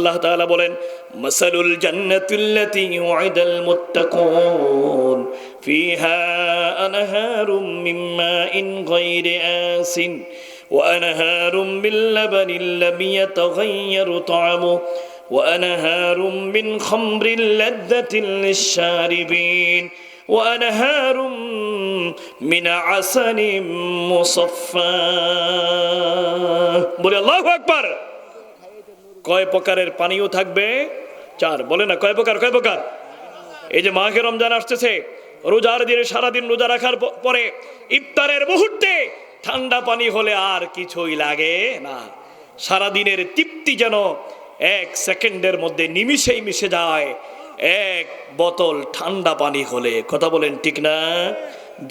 আল্লাহ তাআলা বলেন, মাসালুল জান্নাতিল্লাতী ওয়াইদাল মুত্তাকুন ফিহা আনহারুম মিন মাইন গায়রি আসিন ওয়া আনহারুম মিন লাবানিন লাম ইয়াতাগায়্যার তা'আমুহু ওয়া আনহারুম মিন খামরিন লাযযাতিন লিশ-শারিবিন ওয়া আনহারুম মিন আসালিন মুসাফফা। বলে আল্লাহু আকবার। কয় প্রকারের পানীয় থাকবে? চার। বলে না কয় প্রকার? কয় প্রকার? এই যে মাহে রমজান আসতেছে, রোজার দিনে সারাদিন রোজা রাখার পরে ইফতারের মুহূর্তে ঠান্ডা পানি হলে আর কিছুই লাগে না। সারাদিনের তৃপ্তি যেন এক সেকেন্ডের মধ্যে নিমিষেই মিশে যায় এক বোতল ঠান্ডা পানি হলে। কথা বলেন ঠিক না?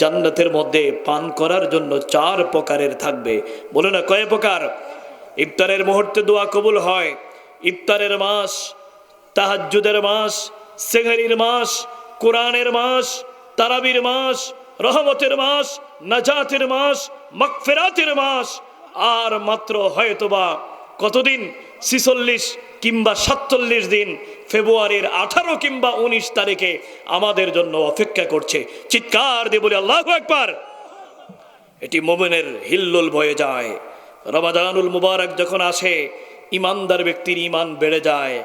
জান্নাতের মধ্যে পান করার জন্য চার প্রকারের থাকবে। বলে না কয় প্রকার? ইফতারের মুহূর্তে দোয়া কবুল হয়। ইফতারের মাস, তাহাজ্জুদের মাস, সেহরির মাস, কোরআনের মাস, তারাবির মাস, রহমতের মাস, নাজাতের মাস, মাগফিরাতের মাস। আর মাত্র হয়তোবা কতদিন? 46 কিংবা 47 দিন, ফেব্রুয়ারির 18 কিংবা 19 তারিখে আমাদের জন্য অপেক্ষা করছে। চিৎকার দিয়ে বলি আল্লাহু আকবার। এটি মুমিনের হিল্লোল বয়ে যায়। রমাদানুল মুবারক যখন আসে, ইমানদার ব্যক্তির ইমান বেড়ে যায়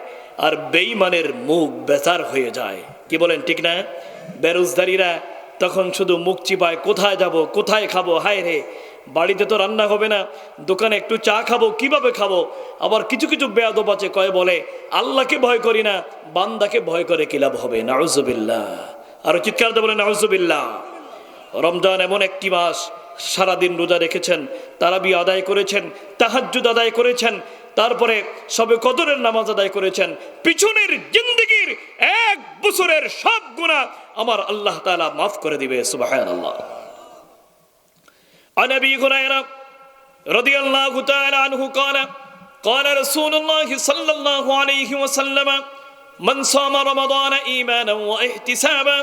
আর বেঈমানের মুখ বেজার হয়ে যায়। কি বলেন ঠিক না? বেরোজগারিরা তখন শুধু মুখ চিপায়, কোথায় যাব, কোথায় খাবো, হায় রে বাড়িতে তো রান্না হবে না, দোকানে একটু চা খাবো, কিভাবে খাবো? আবার কিছু কিছু বেয়াদব আছে, কয় বলে আল্লাহকে ভয় করি না, বান্দাকে ভয় করে কি লাভ হবে? নাউজুবিল্লাহ। আর চিৎকার দিয়ে বলে নাউজুবিল্লাহ। রমজান এমন একটি মাস, সারাদিন রোজা রেখেছেন, তারাবি আদায় করেছেন, তাহাজ্জুদ আদায় করেছেন, তারপরে সবে কদরের নামাজ আদায় করেছেন, পিছনের জিন্দেগির 1 বছরের সব গুনাহ আমার আল্লাহ তাআলা মাফ করে দিবে। সুবহানাল্লাহ। عن ابي هريره رضي الله تعالى عنه قال قال رسول الله صلى الله عليه وسلم من صام رمضان ايمانا واحتسابا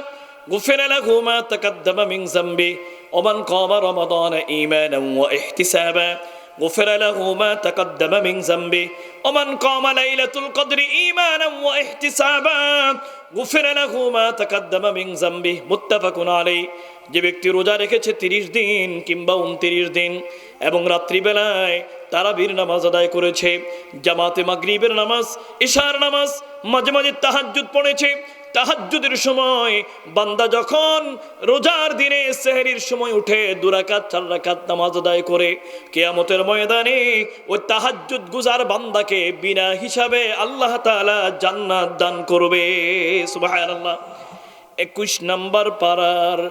غفر له ما تقدم من ذنبه ومن قام رمضان ايمانا واحتسابا غفر له ما تقدم من ذنبه ومن قام ليلة القدر ايمانا واحتسابا غفر له ما تقدم من ذنبه متفق عليه। যে ব্যক্তি রোজা রেখেছে 30 দিন কিংবা 29 দিন এবং রাত্রিবেলায় তারাবির নামাজ আদায় করেছে, জামাতে মাগরিবের নামাজ, ইশার নামাজ, মাঝে মাঝে তাহাজ্জুদ পড়েছে, তাহাজ্জুদের সময় বান্দা যখন রোজার দিনে সেহরির সময় উঠে 2 রাকাত 4 রাকাত নামাজ আদায় করে, কিয়ামতের ময়দানে ওই তাহাজ্জুদ গুজার বান্দাকে বিনা হিসাবে আল্লাহ তাআলা জান্নাত দান করবে। সুবহানাল্লাহ। 21 নম্বর পারার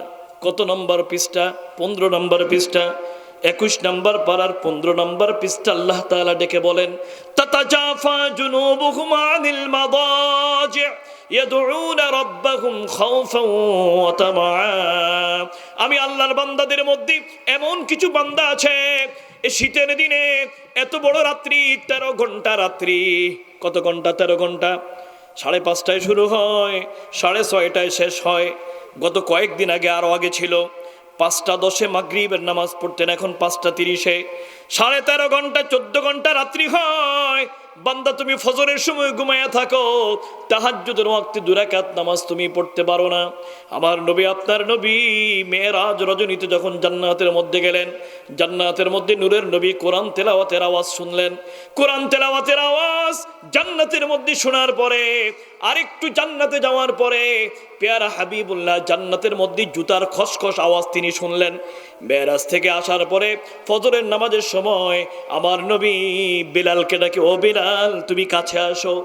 কত নম্বর পৃষ্ঠা? 15 নম্বর পৃষ্ঠা। 21 নম্বর পারার 15 নম্বর পৃষ্ঠা আল্লাহ তাআলা ডেকে বলেন, তাতাজাফা জুনুবুহুম আনিল মাদাজি ইয়াদউনা রাব্বাহুম খাউফান ওয়া তামাআ। আমি আল্লাহর বান্দাদের মধ্যে এমন কিছু বান্দা আছে, এই শীতের দিনে এত বড় রাত্রি, 13 ঘন্টা রাত্রি। কত ঘন্টা? 13 ঘন্টা। 5:30টায় শুরু হয়, 6:30টায় শেষ হয়। গত কয়েকদিন আগে, আরো আগে ছিল 5:10 মাগরিবের নামাজ পড়তেন, এখন 5:30। 13.5 ঘন্টা, 14 ঘন্টা রাত্রি হয়। বান্দা তুমি ফজরের সময় ঘুমায়া থাকো, তাহাজ্জুদের ওয়াক্তে 2 রাকাত নামাজ তুমি পড়তে পারো না। আমার নবী, আপনার নবী মেরাজ রজনীতে যখন জান্নাতের মধ্যে গেলেন, জান্নাতের মধ্যে নূরের নবী কোরআন তেলাওয়াতের আওয়াজ শুনলেন। কোরআন তেলাওয়াতের আওয়াজ জান্নাতের মধ্যে শোনার পরে, আরেকটু জান্নাতে যাওয়ার পরে পেয়ারা হাবিবুল্লাহ জান্নাতের মধ্যে জুতার খসখস আওয়াজ তিনি শুনলেন। মেরাজ থেকে আসার পরে ফজরের নামাজের সময় আমার নবী বিলালকে ডাকে, ও বিলাল তুমি কাছে আসো।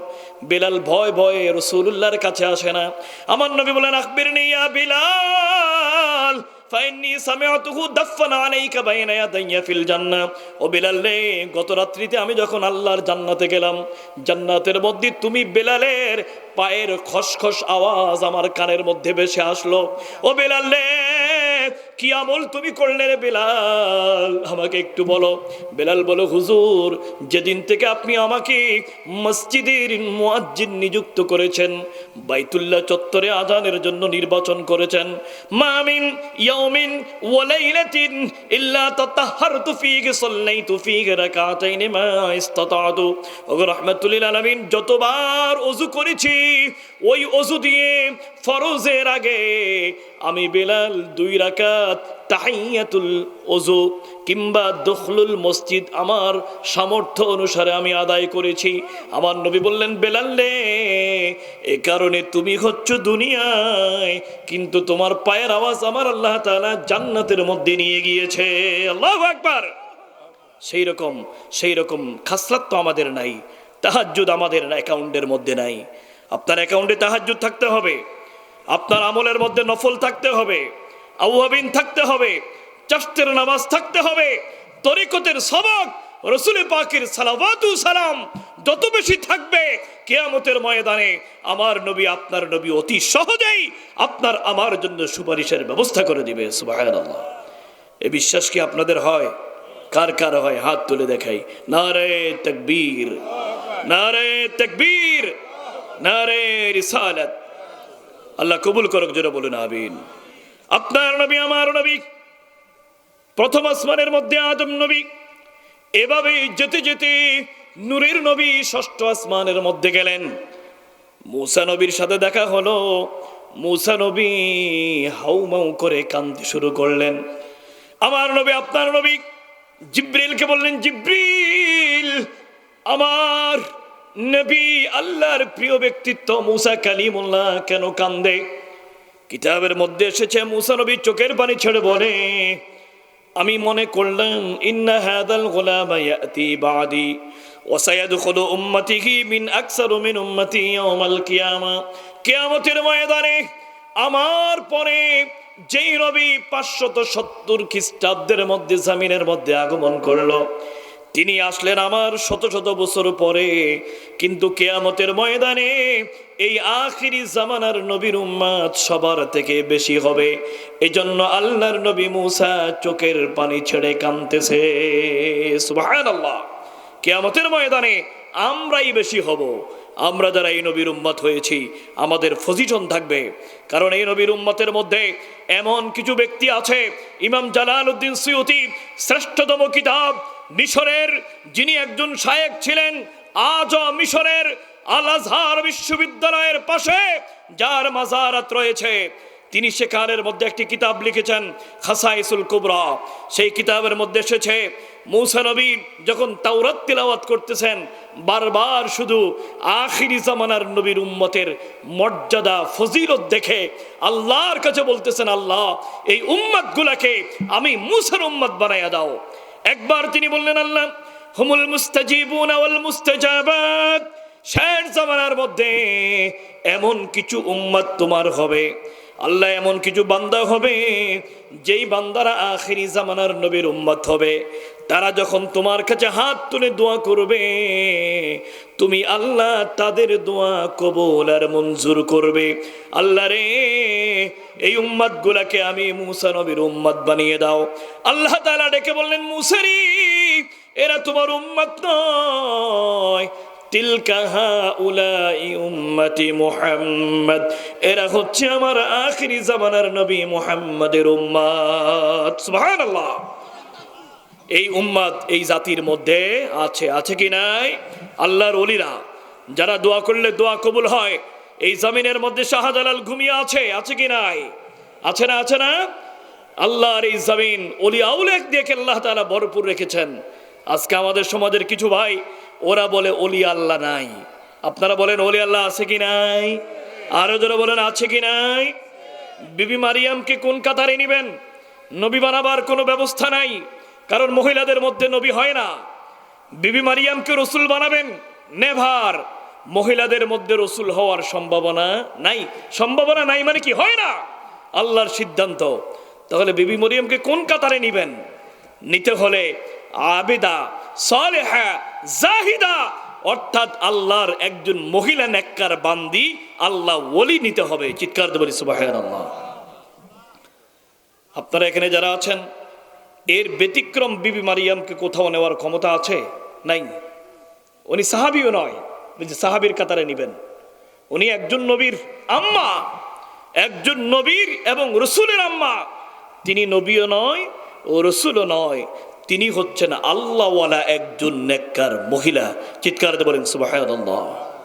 বিলাল ভয় ভয়ে রাসূলুল্লাহর কাছে আসে না। আমার নবী বলেন, আখবিরনি ইয়া বিলাল ফাইন্নী সামিআতুহু দাফান আলাইকা বাইনা ইয়াদাইয়া ফিল জান্নাহ। ও বিলাল রে, গত রাত্রিতে আমি যখন আল্লাহর জান্নাতে গেলাম, জান্নাতের মধ্যে তুমি বিলালের পায়ের খসখস আওয়াজ আমার কানের মধ্যে ভেসে আসলো। ও বিলাল রে, কি আমল তুমি করলে রে বেলাল, আমাকে একটু বলো। বেলাল বলো, হুজুর যেদিন থেকে আপনি আমাকে মসজিদের মুয়াজ্জিন নিযুক্ত করেছেন, বাইতুল্লাহ চত্বরে আযানের জন্য নির্বাচন করেছেন, মা মিন ইয়াউমিন ওয়া লাইলাতিন ইল্লা তাতাহহারতু ফীহি সাল্লাইতু ফীহি রাকাতাইন মা ইসতাতাতু। ওগো রাহমাতুল লিল আলামিন, যতবার ওযু করেছি ওই ওযু দিয়ে ফরজের আগে আমি বেলাল 2 রাকাত তাহিয়াতুল ওযু কিংবা দুখলুল মসজিদ আমার সামর্থ্য অনুসারে আমি আদায় করেছি। আমার নবী বললেন, বেলাল রে, এ কারণে তুমি হচ্ছ দুনিয়ায়, কিন্তু তোমার পায়ের আওয়াজ আমার আল্লাহ তাআলা জান্নাতের মধ্যে নিয়ে গিয়েছে। আল্লাহু আকবার। সেই রকম খাসলাত তো আমাদের নাই। তাহাজ্জুদ আমাদের অ্যাকাউন্টের মধ্যে নাই। আপনার অ্যাকাউন্টে তাহাজ্জুদ থাকতে হবে, আপনার আমলের মধ্যে নফল থাকতে হবে, আওয়াবিন থাকতে হবে, চাশতের নামাজ থাকতে হবে, তরিকতের সবক, রাসূল পাকের সালাওয়াতু সালাম যত বেশি থাকবে, কিয়ামতের ময়দানে আমার নবী আপনার নবী অতি সহজেই আপনার আমার জন্য সুপারিশের ব্যবস্থা করে দিবে। সুবহানাল্লাহ। এই বিশ্বাস কি আপনাদের হয়? কার কার হয়? হাত তুলে দেখাই। নারে তাকবীর, নারে তাকবীর, নারে রিসালাত। আল্লাহ কবুল করুক, জোরে বলুন আমিন। আপনার নবী আমার নবী প্রথম আসমানের মধ্যে আদম নবী, এভাবে যেতে যেতে নূরের নবী ষষ্ঠ আসমানের মধ্যে গেলেন। মূসা নবীর সাথে দেখা হলো। মূসা নবী হাউমাউ করে কাঁদতে শুরু করলেন। আমার নবী আপনার নবী জিব্রিলকে বললেন, জিব্রিল, আমার নবী আল্লাহর প্রিয় ব্যক্তিত্ব মূসা কালিমুল্লাহ কেন কান্দে? কিতাবের মধ্যে এসেছে মূসা নবী চোখের পানি ছেড়ে বলে, আমি মনে করলাম ইন্না হাদাল গুলামা ইয়াতি বাদি ওয়া সায়াদখুলু উম্মতিহি মিন আকসারু মিন উম্মতি ইয়াউমাল কিয়ামা। কিয়ামতের ময়দানে আমার পরে যেই নবী 570 খ্রিস্টাব্দের মধ্যে জমিনের মধ্যে আগমন করলো, তিনি আসলেন আমার শত শত বছর পরে, কিন্তু কিয়ামতের ময়দানে এই আখিরি জামানার নবীর উম্মত সবার থেকে বেশি হবে। এজন্য আল্লাহর নবী মূসা চোখের পানি ছেড়ে কাঁদতেছে। সুবহানাল্লাহ। কিয়ামতের ময়দানে আমরাই বেশি হব। আমরা যারা এই নবীর উম্মত হয়েছি আমাদের পজিশন থাকবে, কারণ এই নবীর উম্মতের মধ্যে এমন কিছু ব্যক্তি আছে। ইমাম জালালউদ্দিন সুয়ুতি শ্রেষ্ঠতম কিতাব মিশরের, যিনি একজন শায়েখ ছিলেন, আজও মিশরের আল আজহার বিশ্ববিদ্যালয়ের পাশে যার মাজারাত রয়েছে, তিনি সেখানের মধ্যে একটি কিতাব লিখেছেন খাসাইসুল কুবরা। সেই কিতাবের মধ্যে এসেছে মূসা নবী যখন তাওরাত তিলাওয়াত করতেছেন, বারবার শুধু আখিরি জামানার নবীর উম্মতের মর্যাদা ফজিলত দেখে আল্লাহর কাছে বলতেছেন, আল্লাহ এই উম্মতগুলোকে আমি মূসার উম্মত বানায়া দাও। একবার তিনি বললেন, আল্লাহ হুমুল মুস্তাজিবুনা ওয়াল মুস্তাজাবাত, শেষ জামানার মধ্যে এমন কিছু উম্মত তোমার হবে, আল্লাহ এমন কিছু বান্দা হবে যেই বান্দারা আখিরি জামানার নবীর উম্মত হবে। তারা যখন তোমার কাছে হাত তুলে দোয়া করবে, তুমি আল্লাহ তাদের দোয়া কবুল আর মঞ্জুর করবে। আল্লাহ রে, এই উম্মত গুলাকে আমি মূসা নবীর উম্মত বানিয়ে দাও। আল্লাহ তাআলা ডেকে বললেন, মূসারি, এরা তোমার উম্মত নয়, তিলকা হাউলাই উম্মতি মুহাম্মদ, এরা হচ্ছে আমার আখিরি জামানার নবী মুহাম্মাদের উম্মত। সুবহানাল্লাহ। এই উম্মত এই জাতির মধ্যে আছে, আছে কি নাই? আল্লাহর ওলিরা যারা দোয়া করলে দোয়া কবুল হয়, এই জমিনের মধ্যে শাহজালাল ঘুমিয়ে আছে, আছে কি নাই? আছে না? আছে না? আল্লাহর এই জমিন ওলি আউলিয়া দিয়ে আল্লাহ তাআলা ভরপুর রেখেছেন। আজকে আমাদের সমাজের কিছু ভাই ওরা বলে ওলি আল্লাহ নাই। আপনারা বলেন ওলি আল্লাহ আছে কি নাই? আরো যারা বলেন আছে কি নাই? বিবি মারিয়ামকে কোন কাতারে নেবেন? নবী বানাবার কোনো ব্যবস্থা নাই, কারণ মহিলাদের মধ্যে নবী হয় না। বিবি মারিয়ামকে রসুল বানাবেন? নেভার। মহিলাদের মধ্যে রসুল হওয়ার সম্ভাবনা নাই। সম্ভাবনা নাই মানে কি? হয় না, আল্লাহর সিদ্ধান্ত। তাহলে বিবি মারিয়ামকে কোন কাতারে নেবেন? নিতে হলে আবেদা, সালেহা, জাহিদা, অর্থাৎ আল্লাহর একজন মহিলা নেককার বান্দি, আল্লাহ ওলি নিতে হবে। চিৎকার দিয়ে বলি সুবহানাল্লাহ। আপনারা এখানে যারা আছেন, এর ব্যতিক্রম বিবি মারিয়ামকে কোথাও নেওয়ার ক্ষমতা আছে? নাই। উনি সাহাবিও নয় যে সাহাবীর কাতারে নিবেন। উনি একজন নবীর আম্মা, একজন নবীর এবং রসুলের আম্মা। তিনি নবীও নয় ও রসুলও নয়, তিনি হচ্ছেন আল্লাহওয়ালা একজন নেককার মহিলা। চিৎকার দিয়ে বলেন সুবহানাল্লাহ।